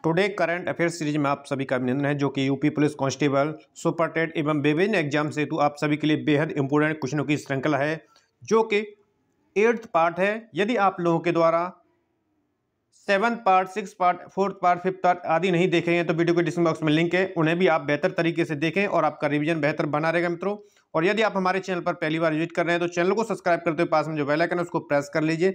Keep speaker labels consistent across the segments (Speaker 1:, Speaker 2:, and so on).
Speaker 1: Today current affairs series में आप सभी का अभिनंदन है, जो कि यूपी पुलिस कांस्टेबल, सुपरटेंडेंट एवं विभिन्न एग्जाम से हेतु आप सभी के लिए बेहद इंपोर्टेंट क्वेश्चनों की श्रृंखला है, जो कि 8th पार्ट है। यदि आप लोगों के द्वारा 7th part, 6th part, 4th part, 5th part आदि नहीं देखे हैं तो वीडियो के डिस्क्रिप्शन बॉक्स में लिंक है, उन्हें भी आप बेहतर तरीके से देखें और आपका रिवीजन बेहतर बना रहेगा मित्रों। और यदि आप हमारे चैनल पर पहली बार विजिट कर रहे हैं तो चैनल को सब्सक्राइब करते हुए पास में जो बेल आइकन है उसको प्रेस कर लीजिए,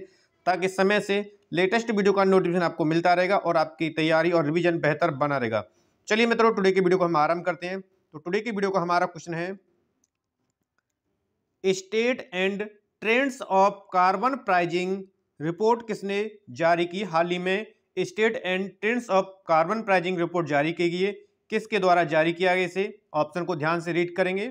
Speaker 1: ताकि समय से लेटेस्ट वीडियो का नोटिफिकेशन आपको मिलता रहेगा और आपकी तैयारी और रिवीजन बेहतर बना रहेगा। चलिए मित्रों, टुडे की वीडियो को हम आरंभ करते हैं। तो टुडे की वीडियो का हमारा क्वेश्चन है, state and trends of carbon pricing report किसने जारी की? हाल ही में state and trends of carbon pricing report जारी की गई है, किसके द्वारा जारी किया गया? इसे ऑप्शन को ध्यान से रीड करेंगे।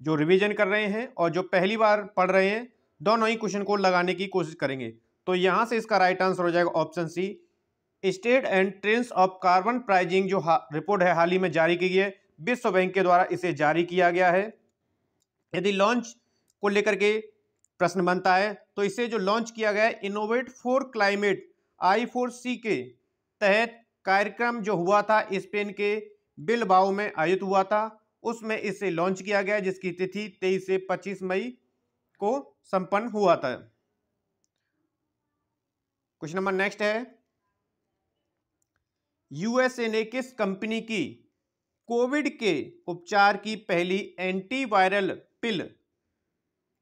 Speaker 1: जो रिवीजन कर रहे हैं और जो पहली बार पढ़ रहे हैं, दोनों ही क्वेश्चन को लगाने की कोशिश करेंगे। तो यहां से इसका राइट आंसर हो जाएगा option C, state and trends of carbon pricing जो रिपोर्ट है हाल ही में जारी की गई है, विश्व बैंक के द्वारा इसे जारी किया गया है। यदि लॉन्च को लेकर के प्रश्न बनता है तो इसे जो लॉन्च किया गया है इनोवेट फॉर क्लाइमेट I4C के तहत कार्यक्रम जो हुआ था स्पेन के बिलबाओ में आयोजित हुआ था, उसमें इसे लॉन्च किया गया, जिसकी तिथि 23 से 25 मई को संपन्न हुआ था। क्वेश्चन नंबर नेक्स्ट है, यूएसए ने किस कंपनी की कोविड के उपचार की पहली एंटीवायरल पिल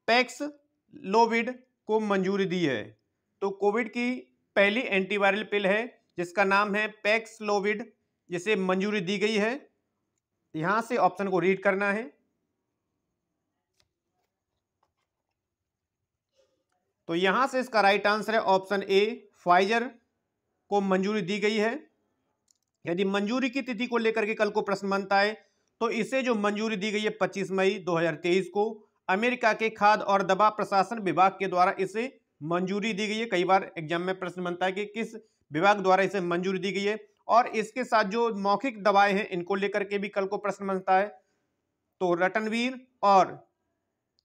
Speaker 1: पैक्सलोविड को मंजूरी दी है? तो कोविड की पहली एंटीवायरल पिल है जिसका नाम है पैक्सलोविड, जिसे मंजूरी दी गई है। यहां से ऑप्शन को रीड करना है। तो यहां से इसका राइट आंसर है ऑप्शन ए, फाइजर को मंजूरी दी गई है। यदि मंजूरी की तिथि को लेकर के कल को प्रश्न बनता है तो इसे जो मंजूरी दी गई है 25 मई 2023 को अमेरिका के खाद्य और दवा प्रशासन विभाग के द्वारा इसे मंजूरी दी गई है। कई बार एग्जाम में प्रश्न बनता है कि किस विभाग द्वारा इसे मंजूरी दी गई है, और इसके साथ जो मौखिक दवाएं हैं इनको लेकर के भी कल को प्रश्न बनता है। तो रटनवीर और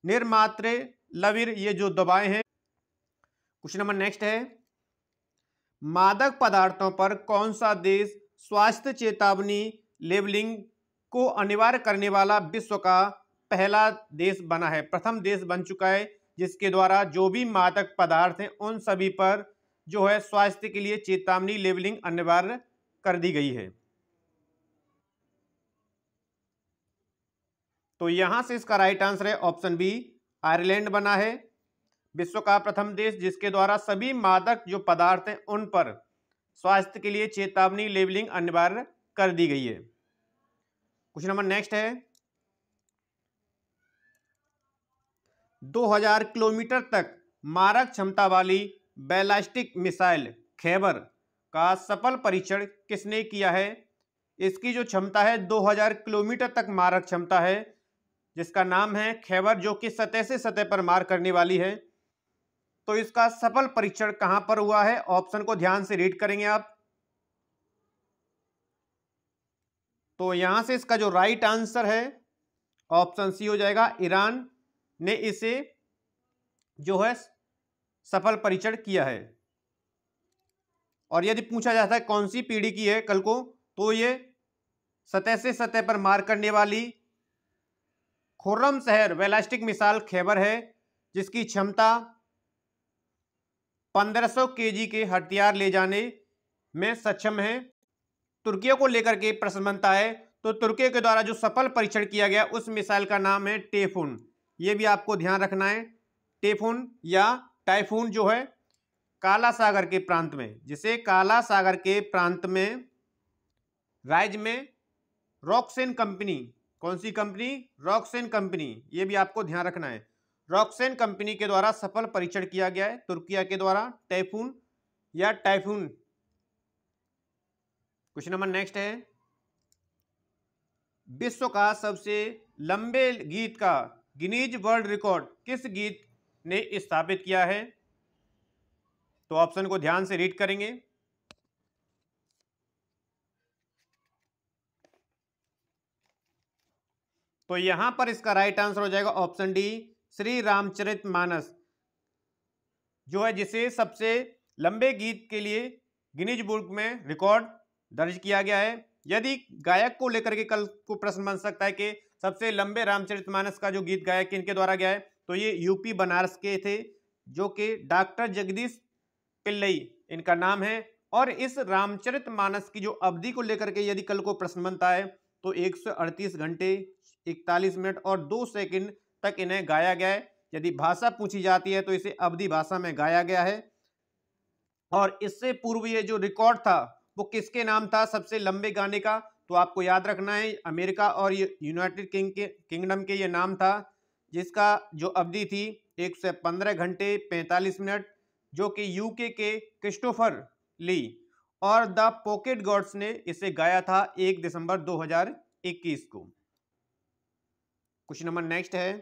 Speaker 1: निर्मात्रे लवीर ये जो दवाएं हैं। क्वेश्चन नंबर नेक्स्ट है, मादक पदार्थों पर कौन सा देश स्वास्थ्य चेतावनी लेबलिंग को अनिवार्य करने वाला विश्व का पहला देश बना है? प्रथम देश बन चुका है जिसके द्वारा जो भी मादक पदार्थ हैं उन सभी पर जो है स्वास्थ्य के लिए चेतावनी लेबलिंग अनिवार्य कर दी गई है। तो यहां से इसका राइट आंसर है ऑप्शन बी, आयरलैंड बना है विश्व का प्रथम देश जिसके द्वारा सभी मादक जो पदार्थ हैं उन पर स्वास्थ्य के लिए चेतावनी लेबलिंग अनिवार्य कर दी गई है। क्वेश्चन नंबर नेक्स्ट है, 2000 किलोमीटर तक मारक क्षमता वाली बैलिस्टिक मिसाइल खैबर का सफल परीक्षण किसने किया है? इसकी जो क्षमता है 2000 किलोमीटर तक मारक क्षमता है, जिसका नाम है खैबर, जो कि सतह से सतह पर मार करने वाली है। तो इसका सफल परीक्षण कहां पर हुआ है? ऑप्शन को ध्यान से रीड करेंगे आप। तो यहां से इसका जो राइट आंसर है ऑप्शन सी हो जाएगा, ईरान ने इसे जो है सफल परीक्षण किया है। और यदि पूछा जाता है कौन सी पीढ़ी की है कल को, तो ये सतह से सतह पर मार करने वाली खुर्रम शहर बैलिस्टिक मिसाइल खैबर है, जिसकी क्षमता 1500 केजी के हथियार ले जाने में सक्षम है। तुर्की को लेकर के प्रश्न बनता है तो तुर्की के द्वारा जो सफल परीक्षण किया गया उस मिसाइल का नाम है टेफून। ये भी आपको ध्यान रखना है। टेफून या टाइफून जो है काला सागर के प्रांत में, जिसे काला सागर के प्रांत में राज्य में रॉक्सेन कंपनी, कौन सी कंपनी? रॉक्सेन कंपनी। ये भी आपको ध्यान रखना है। रॉक्सेन कंपनी के द्वारा सफल परीक्षण किया गया है तुर्की के द्वारा टाइफून या टाइफून। क्वेश्चन नंबर नेक्स्ट है, विश्व का सबसे लंबे गीत का गिनीज वर्ल्ड रिकॉर्ड किस गीत ने स्थापित किया है? तो ऑप्शन को ध्यान से रीड करेंगे। तो यहां पर इसका राइट आंसर हो जाएगा ऑप्शन डी, श्री रामचरितमानस जो है, जिसे सबसे लंबे गीत के लिए गिनीज बुक में रिकॉर्ड दर्ज किया गया है। यदि गायक को लेकर के कल को प्रश्न बन सकता है कि सबसे लंबे रामचरितमानस का जो गीत गाया किनके द्वारा गया है, तो ये यूपी बनारस के थे, जो कि डॉक्टर जगदीश पिल्लई इनका नाम है। और इस रामचरितमानस की जो अवधि को लेकर के यदि कल को प्रश्न बनता है तो 138 घंटे 41 मिनट और 2 सेकंड तक इन्हें गाया गया है। यदि भाषा पूछी जाती है तो इसे अवधी भाषा में गाया गया है। और इससे पूर्व ये जो रिकॉर्ड था वो किसके नाम था सबसे लंबे गाने का, तो आपको याद रखना है अमेरिका और यूनाइटेड किंगडम के ये नाम था, जिसका जो अवधि थी 115 घंटे 45 मिनट, जो कि यूके के क्रिस्टोफर ली और द पॉकेट गॉड्स ने इसे गाया था 1 दिसंबर 2021 को। क्वेश्चन नंबर नेक्स्ट है,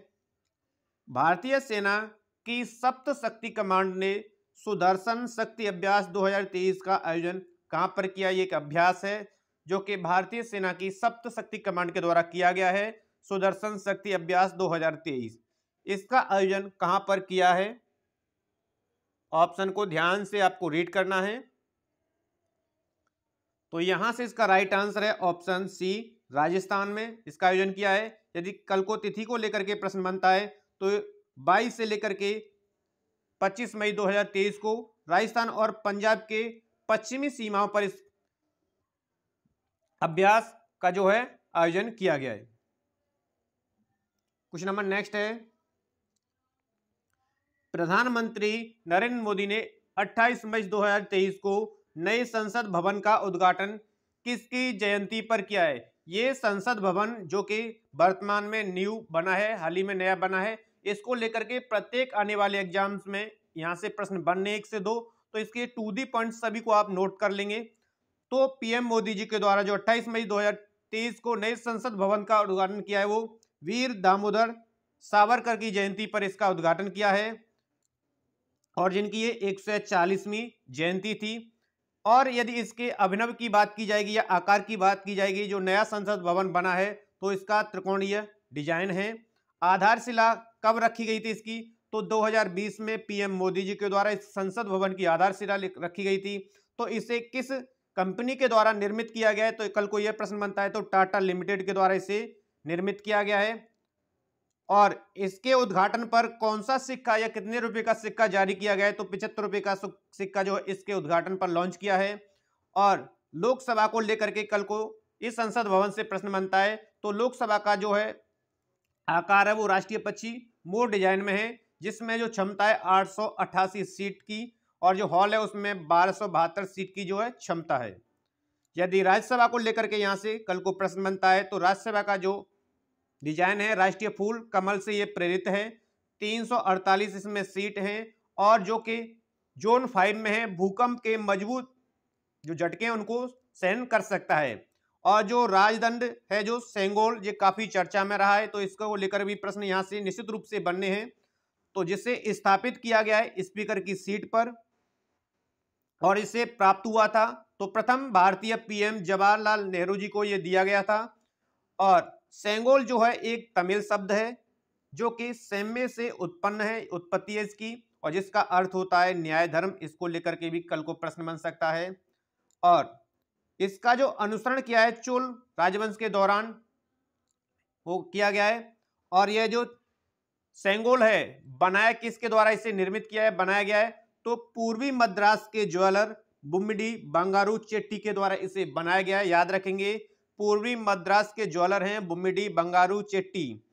Speaker 1: भारतीय सेना की सप्त शक्ति कमांड ने सुदर्शन शक्ति अभ्यास 2023 का आयोजन कहां पर किया। ये एक अभ्यास है जो कि भारतीय सेना की सप्त शक्ति कमांड के द्वारा किया गया है, सुदर्शन शक्ति अभ्यास 2023। इसका आयोजन कहां पर किया है, ऑप्शन को ध्यान से आपको रीड करना है। तो यहां से इसका राइट आंसर है ऑप्शन सी, राजस्थान में इसका आयोजन किया है। यदि कल को तिथि को लेकर के प्रश्न बनता है तो 22 से लेकर के 25 मई 2023 को राजस्थान और पंजाब के पश्चिमी सीमाओं पर इस अभ्यास का जो है आयोजन किया गया है। क्वेश्चन नंबर नेक्स्ट है, प्रधानमंत्री नरेंद्र मोदी ने 28 मई 2023 को नए संसद भवन का उद्घाटन किसकी जयंती पर किया है। ये संसद भवन जो कि वर्तमान में न्यू बना है, हाल ही में नया बना है, इसको लेकर के प्रत्येक आने वाले एग्जाम्स में यहां से प्रश्न बनने 1 से 2, तो इसके टू दी पॉइंट सभी को आप नोट कर लेंगे। तो पीएम मोदी जी के द्वारा जो 28 मई 2023 को नए संसद भवन का उद्घाटन किया है वो वीर दामोदर सावरकर की जयंती पर इसका उद्घाटन किया है और जिनकी ये 140वीं जयंती थी। और यदि इसके अभिनव की बात की जाएगी या आकार की बात की जाएगी, जो नया संसद भवन बना है तो इसका त्रिकोणीय डिजाइन है। आधारशिला कब रखी गई थी इसकी, तो 2020 में पीएम मोदी जी के द्वारा इस संसद भवन की आधारशिला रखी गई थी। तो इसे किस कंपनी के द्वारा निर्मित किया गया है, तो कल को यह प्रश्न बनता है तो टाटा लिमिटेड के द्वारा इसे निर्मित किया गया है। और इसके उद्घाटन पर कौन सा सिक्का या कितने रुपए का सिक्का जारी किया गया है, तो 75 रुपए का सिक्का जो है इसके उद्घाटन पर लॉन्च किया है। और लोकसभा को लेकर के कल को इस संसद भवन से प्रश्न बनता है तो लोकसभा का जो है आकार है वो राष्ट्रीय पक्षी मोर डिजाइन में है, जिसमें जो क्षमता है 888 सीट की और जो हॉल है उसमें 1272 सीट की जो है क्षमता है। यदि राज्यसभा को लेकर के यहाँ से कल को प्रश्न बनता है तो राज्यसभा का जो डिजाइन है राष्ट्रीय फूल कमल से ये प्रेरित है, 348 इसमें सीट हैं और जो कि जोन 5 में है, भूकंप के मजबूत जो झटके हैं उनको सहन कर सकता है। और जो राजदंड है जो सेंगोल, ये काफी चर्चा में रहा है, तो इसको लेकर भी प्रश्न यहाँ से निश्चित रूप से बनने हैं। तो जिसे स्थापित किया गया है स्पीकर की सीट पर और इसे प्राप्त हुआ था तो प्रथम भारतीय पीएम जवाहरलाल नेहरू जी को यह दिया गया था। और सेंगोल जो है एक तमिल शब्द है जो कि सेम्मे से उत्पन्न है, उत्पत्ति है इसकी, और जिसका अर्थ होता है न्याय धर्म। इसको लेकर के भी कल को प्रश्न बन सकता है। और इसका जो अनुसरण किया है चोल राजवंश के दौरान वो किया गया है। और यह जो सेंगोल है बनाया किसके द्वारा इसे निर्मित किया है, बनाया गया है, तो पूर्वी मद्रास के ज्वेलर बुम्मिडी बंगारू चेट्टी के द्वारा इसे बनाया गया है। याद रखेंगे, पूर्वी मद्रास के ज्वेलर हैं बुम्मिडी बंगारू चेट्टी।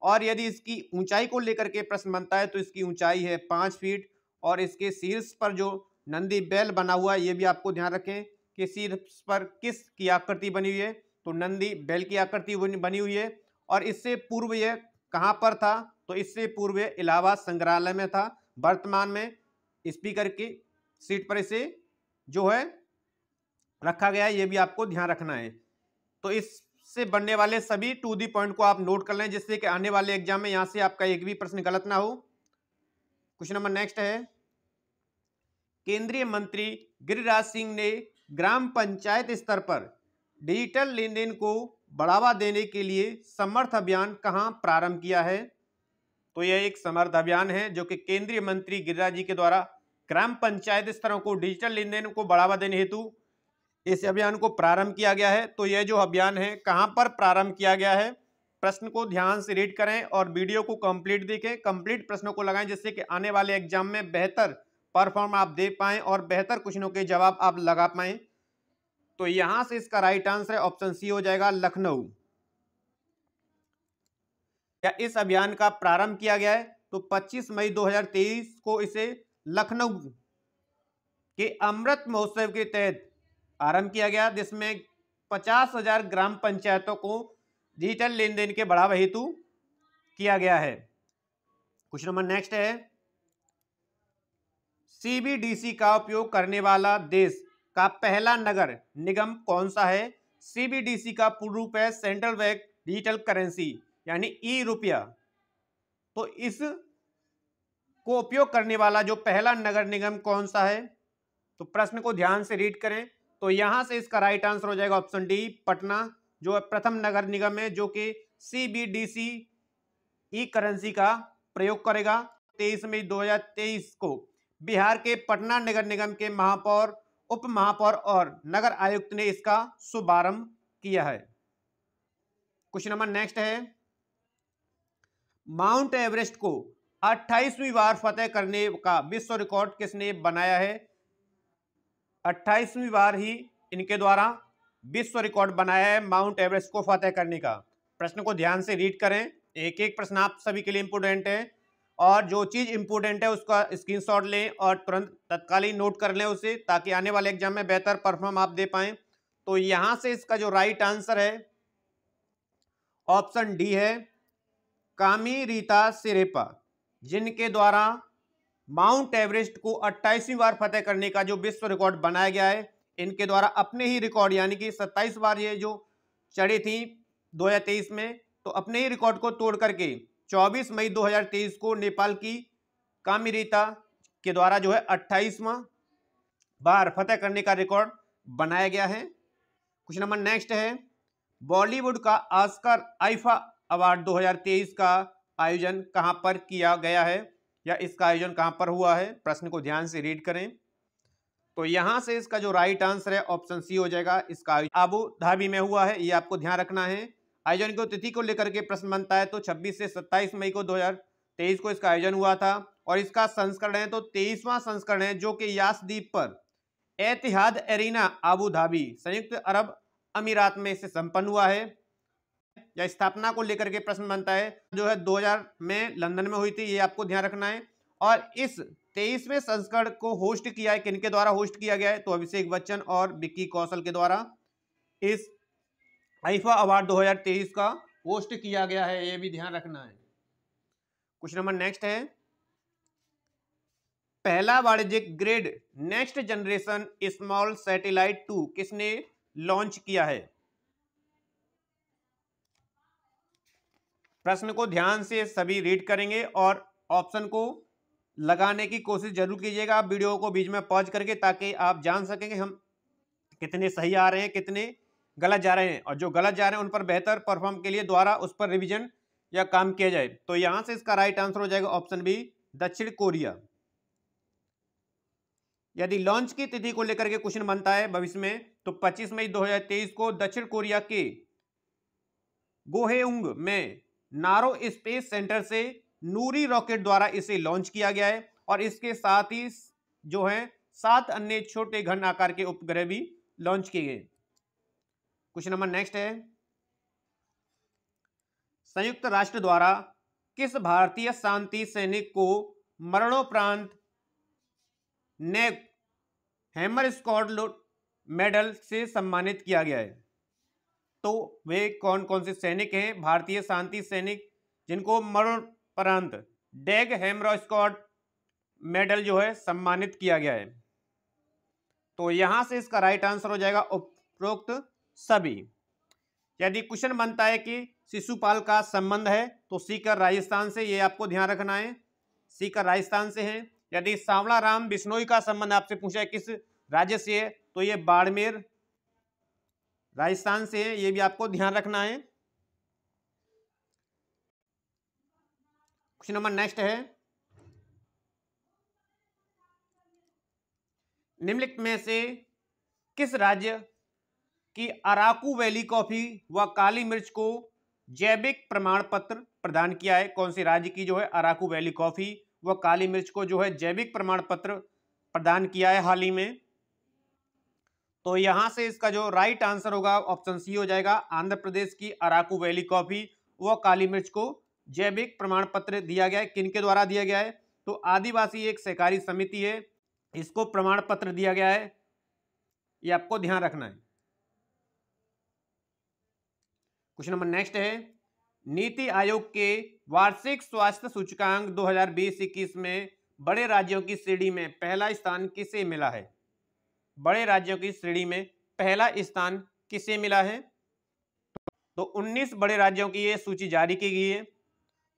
Speaker 1: और यदि इसकी ऊंचाई को लेकर के प्रश्न बनता है तो इसकी ऊंचाई है 5 फीट और इसके शीर्ष पर जो नंदी बैल बना हुआ है ये भी आपको ध्यान रखें कि शीर्ष पर किस की आकृति बनी हुई है, तो नंदी बैल की आकृति बनी हुई है। और इससे पूर्व यह कहाँ पर था, तो इससे पूर्व इलाहाबाद संग्रहालय में था। वर्तमान में स्पीकर की सीट पर इसे जो है रखा गया है, ये भी आपको ध्यान रखना है। तो इससे बनने वाले सभी टू दी पॉइंट को आप नोट कर लें जिससे कि आने वाले एग्जाम में यहां से आपका एक भी प्रश्न गलत ना हो। क्वेश्चन नंबर नेक्स्ट है, केंद्रीय मंत्री गिरिराज सिंह ने ग्राम पंचायत स्तर पर डिजिटल लेन देन को बढ़ावा देने के लिए समर्थ अभियान कहां प्रारंभ किया है। तो यह एक समर्थ अभियान है जो कि केंद्रीय मंत्री गिरिराज जी के द्वारा ग्राम पंचायत स्तरों को डिजिटल लेन देन को बढ़ावा देने हेतु इस अभियान को प्रारंभ किया गया है। तो यह जो अभियान है कहां पर प्रारंभ किया गया है, प्रश्न को ध्यान से रीड करें और वीडियो को कंप्लीट देखें, कंप्लीट प्रश्नों को लगाएं, जिससे कि आने वाले एग्जाम में बेहतर परफॉर्म आप दे पाएं और बेहतर क्वेश्चनों के जवाब आप लगा पाएं। तो यहां से इसका राइट आंसर है ऑप्शन सी हो जाएगा, लखनऊ। क्या इस अभियान का प्रारंभ किया गया है, तो 25 मई 2023 को इसे लखनऊ के अमृत महोत्सव के तहत आरंभ किया गया, जिसमें 50,000 ग्राम पंचायतों को डिजिटल लेन देन के बढ़ावा हेतु किया गया है। क्वेश्चन नंबर नेक्स्ट है, सीबीडीसी का उपयोग करने वाला देश का पहला नगर निगम कौन सा है। सीबीडीसी का पूर्ण रूप है सेंट्रल बैंक डिजिटल करेंसी, यानी ई रुपया। तो इस को उपयोग करने वाला जो पहला नगर निगम कौन सा है, तो प्रश्न को ध्यान से रीड करें। तो यहां से इसका राइट आंसर हो जाएगा ऑप्शन डी, पटना, जो प्रथम नगर निगम है जो कि सीबीडीसी ई करेंसी का प्रयोग करेगा। 23 मई 2023 को बिहार के पटना नगर निगम के महापौर, उप महापौर और नगर आयुक्त ने इसका शुभारंभ किया है। क्वेश्चन नंबर नेक्स्ट है, माउंट एवरेस्ट को 28वीं बार फतेह करने का विश्व रिकॉर्ड किसने बनाया है। 28वीं बार ही इनके द्वारा विश्व रिकॉर्ड बनाया है माउंट एवरेस्ट को फतेह करने का। प्रश्न को ध्यान से रीड करें, एक एक प्रश्न आप सभी के लिए इंपोर्टेंट है, और जो चीज इंपोर्टेंट है उसका स्क्रीनशॉट लें और तुरंत तत्कालीन नोट कर लें उसे, ताकि आने वाले एग्जाम में बेहतर परफॉर्म आप दे पाएं। तो यहां से इसका जो राइट आंसर है ऑप्शन डी है, कामी रीता सिरेपा, जिनके द्वारा माउंट एवरेस्ट को 28वीं बार फतेह करने का जो विश्व रिकॉर्ड बनाया गया है, इनके द्वारा अपने ही रिकॉर्ड, यानी कि 27 बार ये जो चढ़ी थी 2023 में, तो अपने ही रिकॉर्ड को तोड़ करके 24 मई 2023 को नेपाल की कामिरीता के द्वारा जो है 28वां बार फतेह करने का रिकॉर्ड बनाया गया है। क्वेश्चन नंबर नेक्स्ट है, बॉलीवुड का ऑस्कर आईफा अवार्ड 2023 का आयोजन कहां पर किया गया है, या इसका आयोजन कहां पर हुआ है। प्रश्न को ध्यान से रीड करें। तो यहां से इसका जो राइट आंसर है ऑप्शन सी हो जाएगा, इसका आयोजन अबू धाबी में हुआ है, ये आपको ध्यान रखना है। आयोजन की तिथि को लेकर के प्रश्न बनता है, तो 26 से 27 मई को 2023 को इसका आयोजन हुआ था, और इसका संस्करण है तो 23वां संस्करण है, जो कि यासद्वीप पर एतिहाद एरिना अबू धाबी संयुक्त अरब अमीरात में इसे संपन्न हुआ है। या स्थापना को लेकर के प्रश्न बनता है, जो है 2000 में लंदन में हुई थी, ये आपको ध्यान रखना है। और इस 23वें संस्करण को होस्ट किया है, किनके द्वारा होस्ट किया गया है, तो अभिषेक बच्चन और विक्की कौशल के द्वारा इस आईफा अवार्ड 2023 का होस्ट किया गया है, ये भी ध्यान रखना है। क्वेश्चन नंबर नेक्स्ट है, पहला वाणिज्यिक grade next generation small satellite 2 किसने लॉन्च किया है। प्रश्न को ध्यान से सभी रीड करेंगे और ऑप्शन को लगाने की कोशिश जरूर कीजिएगा, आप वीडियो को बीच में पॉज करके, ताकि आप जान सकेंगे हम कितने सही आ रहे हैं, कितने गलत जा रहे हैं, और जो गलत जा रहे हैं उन पर बेहतर परफॉर्म के लिए द्वारा उस पर रिवीजन या काम किया जाए। तो यहां से इसका राइट आंसर हो जाएगा ऑप्शन बी, दक्षिण कोरिया। यदि लॉन्च की तिथि को लेकर के क्वेश्चन बनता है भविष्य में, तो 25 मई 2023 को दक्षिण कोरिया के गोहेउंग में नारो स्पेस सेंटर से नूरी रॉकेट द्वारा इसे लॉन्च किया गया है, और इसके साथ ही जो है 7 अन्य छोटे घन आकार के उपग्रह भी लॉन्च किए गए। क्वेश्चन नंबर नेक्स्ट है, संयुक्त राष्ट्र द्वारा किस भारतीय शांति सैनिक को मरणोपरांत नेक हैमर स्क्वाड मेडल से सम्मानित किया गया है। तो वे कौन कौन से सैनिक हैं, भारतीय शांति सैनिक, जिनको मरणोपरांत डैग हैमर स्क्वाड मेडल जो है सम्मानित किया गया है। तो यहां से इसका राइट आंसर हो जाएगा उपरोक्त सभी। यदि क्वेश्चन बनता है कि शिशुपाल का संबंध है, तो सीकर राजस्थान से, ये आपको ध्यान रखना है, सीकर राजस्थान से है। यदि सांवला राम बिश्नोई का संबंध आपसे पूछा है किस राज्य से है, तो ये बाड़मेर राजस्थान से है, ये भी आपको ध्यान रखना है। क्वेश्चन नंबर नेक्स्ट है, निम्नलिखित में से किस राज्य की अराकू वैली कॉफी व काली मिर्च को जैविक प्रमाण पत्र प्रदान किया है? कौन सी राज्य की जो है अराकू वैली कॉफी व काली मिर्च को जो है जैविक प्रमाण पत्र प्रदान किया है हाल ही में? तो यहां से इसका जो राइट आंसर होगा ऑप्शन सी हो जाएगा। आंध्र प्रदेश की अराकू वैली कॉफी व काली मिर्च को जैविक प्रमाण पत्र दिया गया है। किनके द्वारा दिया गया है? तो आदिवासी एक सहकारी समिति है, इसको प्रमाण पत्र दिया गया है, ये आपको ध्यान रखना है। क्वेश्चन नंबर नेक्स्ट है, नीति आयोग के वार्षिक स्वास्थ्य सूचकांक 2020-21 में बड़े राज्यों की श्रेणी में पहला स्थान किसे मिला है? बड़े राज्यों की श्रेणी में पहला स्थान किसे मिला है? तो 19 बड़े राज्यों की ये सूची जारी की गई है।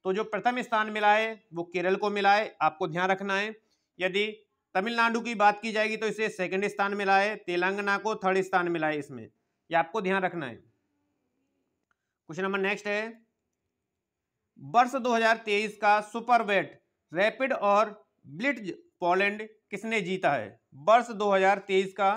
Speaker 1: तो जो प्रथम स्थान मिला है वो केरल को मिला है, आपको ध्यान रखना है। यदि तमिलनाडु की बात की जाएगी तो इसे सेकंड स्थान मिला है, तेलंगाना को थर्ड स्थान मिला है इसमें, ये आपको ध्यान रखना है। क्वेश्चन नंबर नेक्स्ट है, वर्ष 2023 का सुपर वेट रैपिड और ब्लिट्ज पोलैंड किसने जीता है? वर्ष 2023 का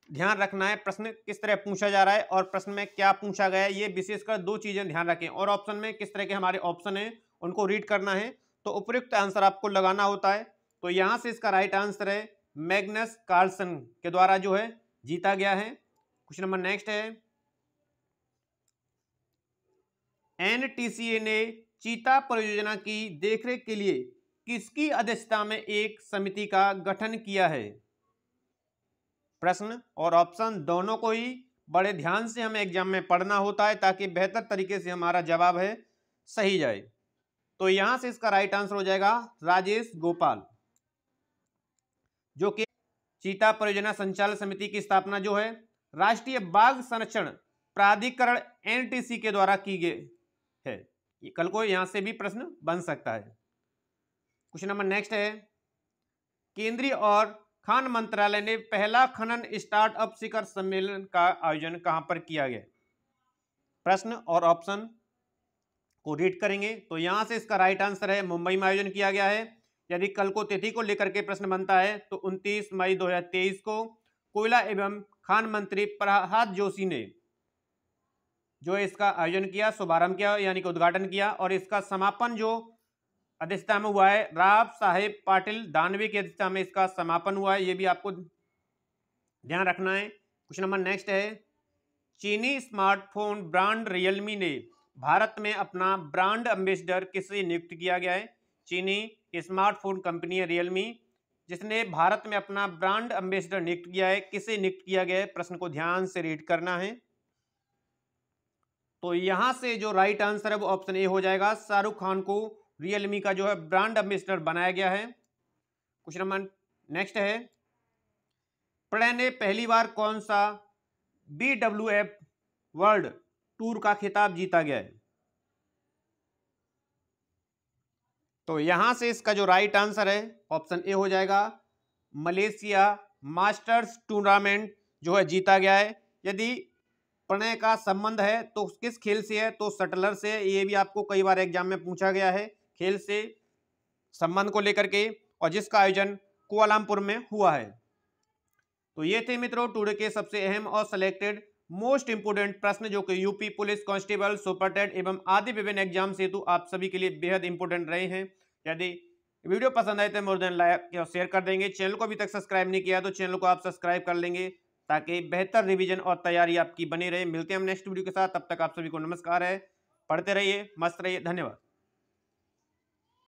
Speaker 1: ध्यान रखना है, प्रश्न किस तरह पूछा जा रहा है और प्रश्न में क्या पूछा गया है, ये विशेषकर दो चीजें ध्यान रखें। और ऑप्शन में किस तरह के हमारे ऑप्शन है उनको रीड करना है, तो उपयुक्त आंसर आपको लगाना होता है। तो यहां से इसका राइट आंसर है मैग्नस कार्लसन के द्वारा जो है जीता गया है। क्वेश्चन नंबर नेक्स्ट है, एनटीसीए ने चीता परियोजना की देखरेख के लिए किसकी अध्यक्षता में एक समिति का गठन किया है? प्रश्न और ऑप्शन दोनों को ही बड़े ध्यान से हमें एग्जाम में पढ़ना होता है ताकि बेहतर तरीके से हमारा जवाब है सही जाए। तो यहां से इसका राइट आंसर हो जाएगा राजेश गोपाल, जो कि चीता परियोजना संचालन समिति की स्थापना जो है राष्ट्रीय बाघ संरक्षण प्राधिकरण एनटीसी के द्वारा की गई है। कल को यहां से भी प्रश्न बन सकता है। क्वेश्चन नंबर नेक्स्ट है, केंद्रीय और खान मंत्रालय ने पहला खनन स्टार्टअप शिखर सम्मेलन का आयोजन कहां पर किया गया? प्रश्न और ऑप्शन को रीड करेंगे। तो यहां से इसका राइट आंसर है मुंबई में आयोजन किया गया है। यदि कल को तिथि को लेकर के प्रश्न बनता है तो 29 मई 2023 को कोयला एवं खान मंत्री प्रहलाद जोशी ने जो इसका आयोजन किया, शुभारंभ किया यानी कि उद्घाटन किया, और इसका समापन जो अध्यक्षता में हुआ है राव साहेब पाटिल दानवे की अध्यक्षता में इसका समापन हुआ है, ये भी आपको ध्यान रखना है। क्वेश्चन नंबर नेक्स्ट है, चीनी स्मार्टफोन ब्रांड रियलमी ने भारत में अपना ब्रांड एम्बेसडर किसे नियुक्त किया गया है? चीनी स्मार्टफोन कंपनी है रियलमी, जिसने भारत में अपना ब्रांड एम्बेसडर नियुक्त किया है, किसे नियुक्त किया गया है? प्रश्न को ध्यान से रीड करना है। तो यहां से जो राइट आंसर है वो ऑप्शन ए हो जाएगा, शाहरुख खान को रियलमी का जो है ब्रांड एम्बेसडर बनाया गया है। क्वेश्चन नंबर नेक्स्ट है, प्रणय ने पहली बार कौन सा BWF वर्ल्ड टूर का खिताब जीता गया है? तो यहां से इसका जो राइट आंसर है ऑप्शन ए हो जाएगा, मलेशिया मास्टर्स टूर्नामेंट जो है जीता गया है। यदि प्रणय का संबंध है तो किस खेल से है? तो शटलर से, ये भी आपको कई बार एग्जाम में पूछा गया है खेल से संबंध को लेकर के, और जिसका आयोजन कुआलालंपुर में हुआ है। तो ये थे मित्रों टुडे के सबसे अहम और सिलेक्टेड मोस्ट इंपोर्टेंट प्रश्न जो कि यूपी पुलिस कांस्टेबल सुपरटेंडेंट एवं आदि विभिन्न एग्जाम हेतु आप सभी के लिए बेहद इंपोर्टेंट रहे हैं। यदि वीडियो पसंद आए तो मोर देन लाइक और शेयर कर देंगे। चैनल को अभी तक सब्सक्राइब नहीं किया तो चैनल को आप सब्सक्राइब कर लेंगे ताकि बेहतर रिवीजन और तैयारी आपकी बनी रहे। मिलते हैं हम नेक्स्ट वीडियो के साथ, तब तक आप सभी को नमस्कार है, पढ़ते रहिए, मस्त रहिए, धन्यवाद।